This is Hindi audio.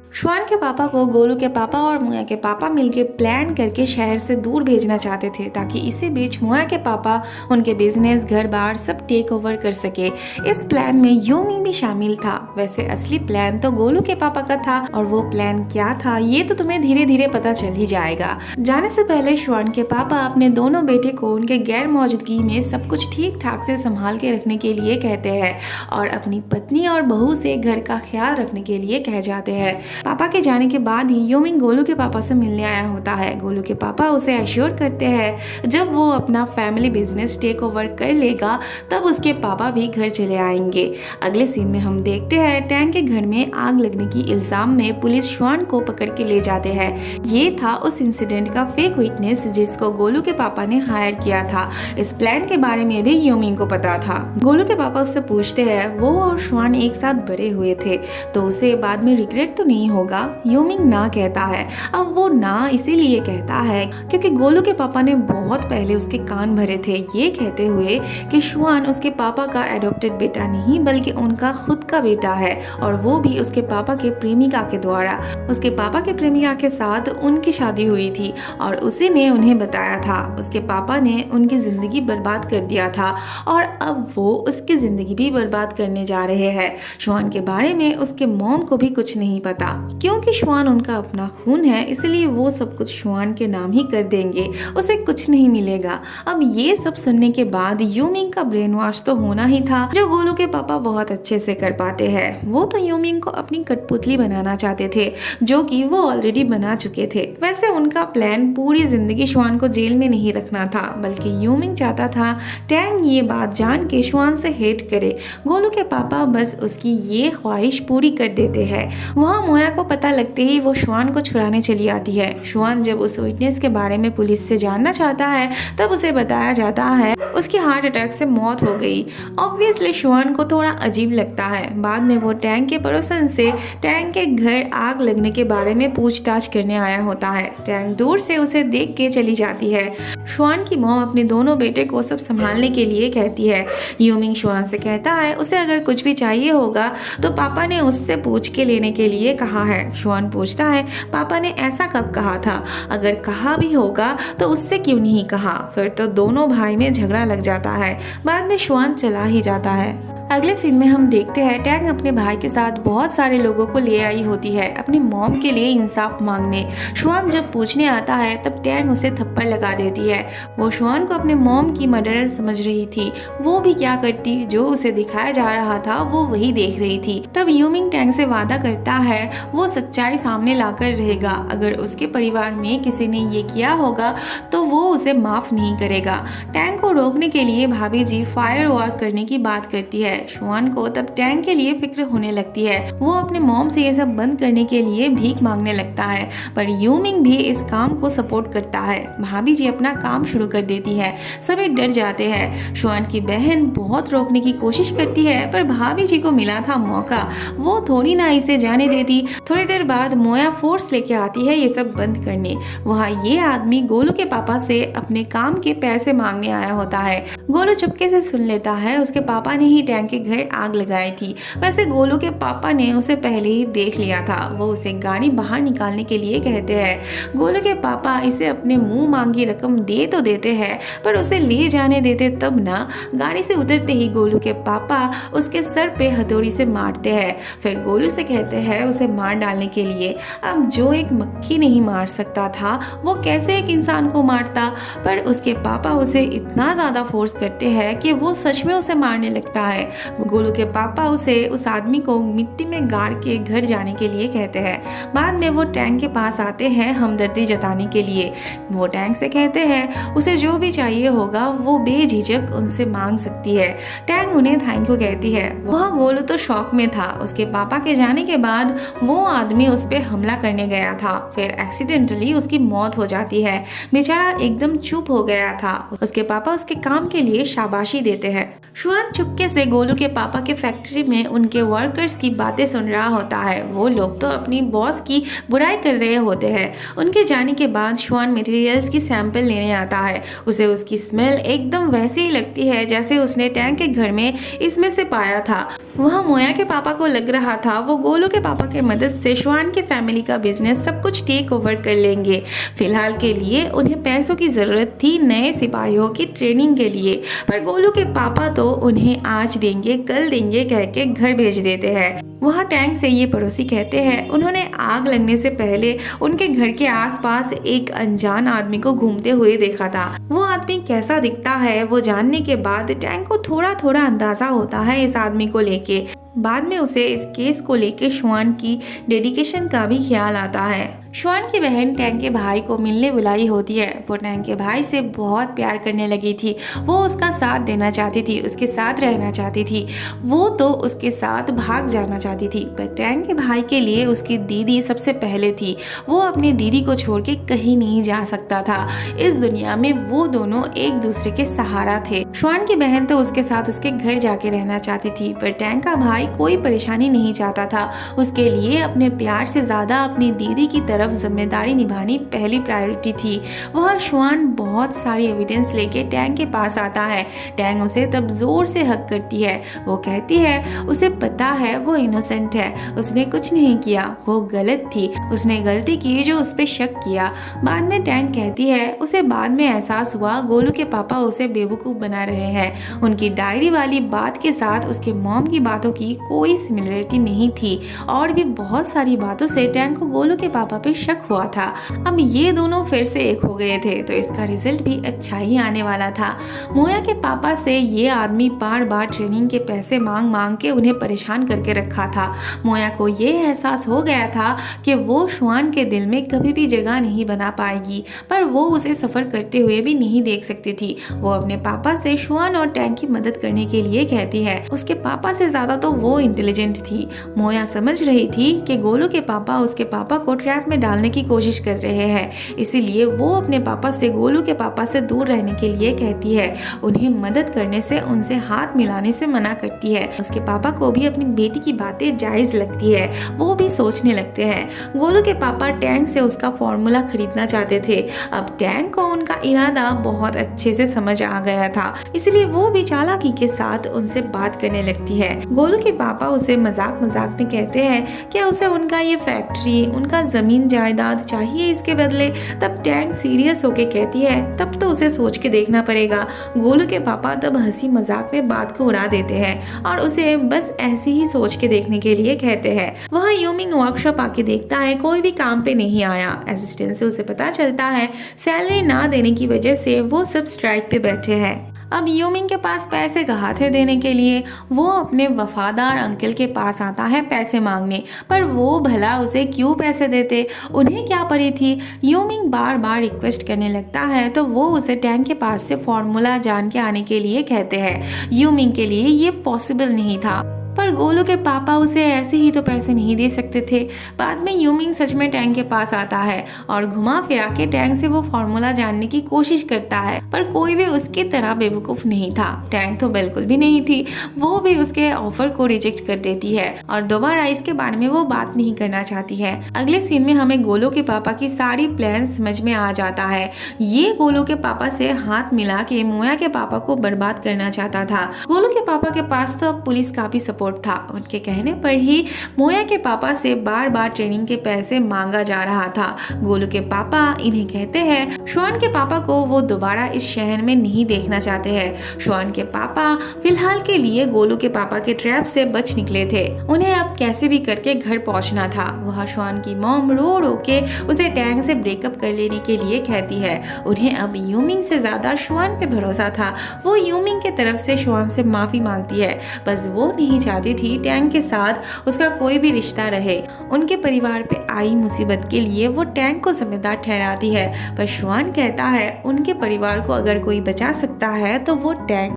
श्वान के पापा को गोलू के पापा और मोया के पापा मिलकर प्लान करके शहर से दूर भेजना चाहते थे ताकि इसी बीच मोया के पापा उनके बिजनेस घर बार सब टेक ओवर कर सके। इस प्लान में यूमिंग भी शामिल था। वैसे असली प्लान तो गोलू के पापा का था और वो प्लान क्या था ये तो तुम्हें धीरे धीरे पता चल ही जाएगा। जाने से पहले श्वान के पापा अपने दोनों बेटे को उनके गैर मौजूदगी में सब कुछ ठीक ठाक से संभाल के रखने के लिए कहते हैं और अपनी पत्नी और बहू से घर का ख्याल रखने के लिए कह जाते हैं। पापा के जाने के बाद ही यूमिंग गोलू के पापा से मिलने आया होता है। गोलू के पापा उसे एश्योर करते हैं जब वो अपना फैमिली बिजनेस टेक ओवर कर लेगा तब उसके पापा भी घर चले आएंगे। अगले सीन में हम देखते हैं टैंक के घर में आग लगने की इल्जाम में पुलिस श्वान को पकड़ के ले जाते हैं। ये था उस इंसिडेंट का फेक विटनेस जिसको गोलू के पापा ने हायर किया था। इस प्लान के बारे में भी यूमिंग को पता था। गोलू के पापा उससे पूछते हैं वो और श्वान एक साथ बड़े हुए थे तो उसे बाद में रिग्रेट तो नहीं होगा। यूमिंग ना कहता है। अब वो ना इसीलिए कहता है क्योंकि गोलू के पापा ने बहुत पहले उसके कान भरे थे ये कहते हुए कि श्वान उसके पापा का एडॉप्टेड बेटा नहीं बल्कि उनका खुद का बेटा है और वो भी उसके पापा के प्रेमिका के द्वारा। उसके पापा के प्रेमिका के साथ उनकी शादी हुई थी और उसी ने उन्हें बताया था। उसके पापा ने उनकी जिंदगी बर्बाद कर दिया था और अब वो उसकी जिंदगी भी बर्बाद करने जा रहे हैं। श्वान के बारे में उसके मॉम को भी कुछ नहीं पता क्योंकि श्वान उनका अपना खून है इसलिए वो सब कुछ श्वान के नाम ही कर देंगे, उसे कुछ नहीं मिलेगा। अब ये सब सुनने के बाद यूमिंग का ब्रेन वॉश तो होना ही था जो गोलू के पापा बहुत अच्छे से कर पाते हैं। वो तो यूमिंग को अपनी कठपुतली बनाना चाहते थे जो कि वो ऑलरेडी बना चुके थे। वैसे उनका प्लान पूरी जिंदगी श्वान को जेल में नहीं रखना था बल्कि यूमिंग चाहता था टैंग ये बात जान के श्वान से हेट करे। गोलू के पापा बस उसकी ये ख्वाहिश पूरी कर देते हैं। वहाँ मोया को पता लगते ही वो श्वान को छुड़ाने चली आती है। श्वान जब उस विटनेस के बारे में पुलिस से जानना चाहता है तब उसे बताया जाता है उसकी हार्ट अटैक से मौत हो गई। ऑब्वियसली श्वान को थोड़ा अजीब लगता है। बाद में वो टैंक के पड़ोसन से टैंक के घर आग लगने के बारे में पूछताछ करने आया होता है। टैंक दूर से उसे देख के चली जाती है। श्वान की मॉम अपने दोनों बेटे को सब संभालने के लिए कहती है। यूमिंग श्वान से कहता है उसे अगर कुछ भी चाहिए होगा तो पापा ने उससे पूछ के लेने के लिए कहा है। श्वान पूछता है पापा ने ऐसा कब कहा था, अगर कहा भी होगा तो उससे क्यों नहीं कहा। फिर तो दोनों भाई में झगड़ा लग जाता है। बाद में श्वान चला ही जाता है। अगले सीन में हम देखते हैं टैंग अपने भाई के साथ बहुत सारे लोगों को ले आई होती है अपनी मॉम के लिए इंसाफ मांगने। श्वान जब पूछने आता है तब टैंग उसे थप्पड़ लगा देती है। वो श्वान को अपने मॉम की मर्डरर समझ रही थी। वो भी क्या करती, जो उसे दिखाया जा रहा था वो वही देख रही थी। तब यूमिंग टैंग से वादा करता है वो सच्चाई सामने लाकर रहेगा। अगर उसके परिवार में किसी ने ये किया होगा तो वो उसे माफ नहीं करेगा। टैंग को रोकने के लिए भाभी जी फायर वॉर करने की बात करती है। श्वान को तब टैंक के लिए फिक्र होने लगती है। वो अपने मॉम से ये सब बंद करने के लिए भीख मांगने लगता है पर यूमिंग भी इस काम को सपोर्ट करता है। भाभी जी अपना काम शुरू कर देती है। सभी डर जाते हैं। श्वान की बहन बहुत रोकने की कोशिश करती है पर भाभी जी को मिला था मौका, वो थोड़ी ना इसे जाने देती। थोड़ी देर बाद मोया फोर्स लेके आती है ये सब बंद करने। वहाँ ये आदमी गोलू के पापा से अपने काम के पैसे मांगने आया होता है। गोलू चुपके से सुन लेता है उसके पापा ने ही टैंक के घर आग लगाई थी। वैसे गोलू के पापा ने उसे पहले ही देख लिया था। वो उसे गाड़ी बाहर निकालने के लिए कहते हैं। गोलू के पापा इसे अपने मुंह मांगी रकम दे तो देते हैं पर उसे ले जाने देते तब ना। गाड़ी से उतरते ही गोलू के पापा उसके सर पे हथौड़ी से मारते हैं। फिर गोलू से कहते हैं उसे मार डालने के लिए। अब जो एक मक्खी नहीं मार सकता था वो कैसे एक इंसान को मारता। पर उसके पापा उसे इतना ज्यादा फोर्स करते हैं कि वो सच में उसे मारने लगता है। गोलू के पापा उसे उस आदमी को मिट्टी में गाड़ के घर जाने के लिए कहते हैं। बाद में वो टैंक के पास आते हैं हमदर्दी जताने के लिए। वो टैंक से कहते हैं उसे जो भी चाहिए होगा वो बेझिझक उनसे मांग सकती है। टैंक उन्हें थैंक यू कहती है। वहाँ गोलू तो शौक में था। उसके पापा के जाने के बाद वो आदमी उस पर हमला करने गया था। फिर एक्सीडेंटली उसकी मौत हो जाती है। बेचारा एकदम चुप हो गया था। उसके पापा उसके काम के लिए शाबाशी देते हैं। श्वान चुपके से गोलू के पापा के फैक्ट्री में उनके वर्कर्स की बातें सुन रहा होता है। वो लोग तो अपनी बॉस की बुराई कर रहे होते हैं। उनके जाने के बाद श्वान मटेरियल्स की सैंपल लेने आता है। उसे उसकी स्मेल एकदम वैसी ही लगती है जैसे उसने टैंक के घर में इसमें से पाया था। वहाँ मोया के पापा को लग रहा था वो गोलू के पापा के मदद से श्वान के फैमिली का बिजनेस सब कुछ टेक ओवर कर लेंगे। फिलहाल के लिए उन्हें पैसों की ज़रूरत थी नए सिपाहियों की ट्रेनिंग के लिए, पर गोलू के पापा तो उन्हें आज देंगे कल देंगे कह के घर भेज देते हैं। वहाँ टैंक से ये पड़ोसी कहते हैं उन्होंने आग लगने से पहले उनके घर के आसपास एक अनजान आदमी को घूमते हुए देखा था। वो आदमी कैसा दिखता है वो जानने के बाद टैंक को थोड़ा थोड़ा अंदाजा होता है इस आदमी को लेके। बाद में उसे इस केस को लेके श्वान की डेडिकेशन का भी ख्याल आता है। श्वान की बहन टैंक के भाई को मिलने बुलाई होती है। वो टैंक के भाई से बहुत प्यार करने लगी थी। वो उसका साथ देना चाहती थी, उसके साथ रहना चाहती थी। वो तो उसके साथ भाग जाना चाहती थी, पर टैंक के भाई के लिए उसकी दीदी सबसे पहले थी। वो अपनी दीदी को छोड़ के कहीं नहीं जा सकता था। इस दुनिया में वो दोनों एक दूसरे के सहारा थे। श्वान की बहन तो उसके साथ उसके घर जाके रहना चाहती थी, पर टैंक का भाई कोई परेशानी नहीं चाहता था। उसके लिए अपने प्यार से ज्यादा अपनी दीदी की तरफ जिम्मेदारी निभानी पहली प्रायोरिटी थी। वह श्वान बहुत सारी एविडेंस लेके टैंक के पास आता है। टैंक उसे तब जोर से हक करती है। वो कहती है उसे पता है वो इनोसेंट है, उसने कुछ नहीं किया, वो गलत थी, उसने गलती की जो उस पर शक किया। बाद में टैंक कहती है उसे बाद में एहसास हुआ गोलू के पापा उसे बेवकूफ बना रहे हैं। उनकी डायरी वाली बात के साथ उसके मॉम की बातों की कोई सिमिलरिटी नहीं थी और भी बहुत सारी बातों से टैंक को गोलू के पापा पे शक हुआ था। अब ये दोनों फिर से एक हो गए थे तो इसका रिजल्ट भी अच्छा ही आने वाला था। मोया के पापा से ये आदमी बार बार ट्रेनिंग के पैसे मांग मांग के उन्हें परेशान करके रखा था। मोया को ये एहसास हो गया था कि वो श्वान के दिल में कभी भी जगह नहीं बना पाएगी, पर वो उसे सफर करते हुए भी नहीं देख सकती थी। वो अपने पापा से श्वान और टैंक की मदद करने के लिए कहती है। उसके पापा से ज्यादा तो वो इंटेलिजेंट थी। मोया समझ रही थी कि गोलू के पापा उसके पापा को ट्रैप में डालने की कोशिश कर रहे हैं, इसीलिए वो अपने पापा से गोलू के पापा से दूर रहने के लिए कहती है। उन्हें मदद करने से, उनसे हाथ मिलाने से मना करती है। उसके पापा को भी अपनी बेटी की बातें जायज लगती है, वो भी सोचने लगते हैं। गोलू के पापा टैंक से उसका फॉर्मूला खरीदना चाहते थे। अब टैंक को उनका इरादा बहुत अच्छे से समझ आ गया था, इसलिए वो भी चालाकी के साथ उनसे बात करने लगती है। गोलू के पापा उसे मजाक मजाक में कहते हैं कि उसे उनका ये फैक्ट्री, उनका जमीन जायदाद चाहिए इसके बदले। तब टैंक सीरियस होके कहती है तब तो उसे सोच के देखना पड़ेगा। गोलू के पापा तब हंसी मजाक में बात को उड़ा देते हैं और उसे बस ऐसे ही सोच के देखने के लिए कहते हैं। वहाँ यूमिंग वर्कशॉप आके देखता है कोई भी काम पे नहीं आया। असिस्टेंट से उसे पता चलता है सैलरी ना देने की वजह से वो सब स्ट्राइक पे बैठे हैं। अब यूमिंग के पास पैसे कहाँ थे देने के लिए। वो अपने वफादार अंकल के पास आता है पैसे मांगने, पर वो भला उसे क्यों पैसे देते, उन्हें क्या पड़ी थी। यूमिंग बार बार रिक्वेस्ट करने लगता है तो वो उसे टैंक के पास से फॉर्मूला जान के आने के लिए कहते हैं। यूमिंग के लिए ये पॉसिबल नहीं था, पर गोलू के पापा उसे ऐसे ही तो पैसे नहीं दे सकते थे। बाद में यूमिंग सच में टैंक के पास आता है और घुमा फिरा के टैंक से वो फॉर्मूला जानने की कोशिश करता है, पर कोई भी उसकी तरह बेवकूफ नहीं था। टैंक तो बिल्कुल भी नहीं थी। वो भी उसके ऑफर को रिजेक्ट कर देती है और दोबारा इसके बारे में वो बात नहीं करना चाहती है। अगले सीन में हमें गोलू के पापा की सारी प्लान समझ में आ जाता है। ये गोलू के पापा से हाथ मिला के मोया के पापा को बर्बाद करना चाहता था। गोलू के पापा के पास तो पुलिस का भी सपोर्ट था। उनके कहने पर ही मोया के पापा से बार बार ट्रेनिंग के पैसे मांगा जा रहा था। गोलू के पापा इन्हें कहते हैं श्वान के पापा को वो दोबारा इस शहर में नहीं देखना चाहते हैं। श्वान के पापा फिलहाल के लिए गोलू के पापा के ट्रैप से बच निकले थे। उन्हें अब कैसे भी करके घर पहुंचना था। वह श्वान की मॉम रो रो के उसे टैंक से ब्रेकअप कर लेने के लिए कहती है। उन्हें अब यूमिंग से ज्यादा श्वान पे भरोसा था। वो यूमिंग के तरफ से श्वान से माफी मांगती है, बस वो नहीं चाहती थी टैंक के साथ उसका कोई भी रिश्ता रहे। उनके परिवार पे आई मुसीबत के लिए वो टैंक को जिम्मेदार ठहराती है, पर श्वान कहता है उनके परिवार को अगर कोई बचा सकता है तो वो टैंक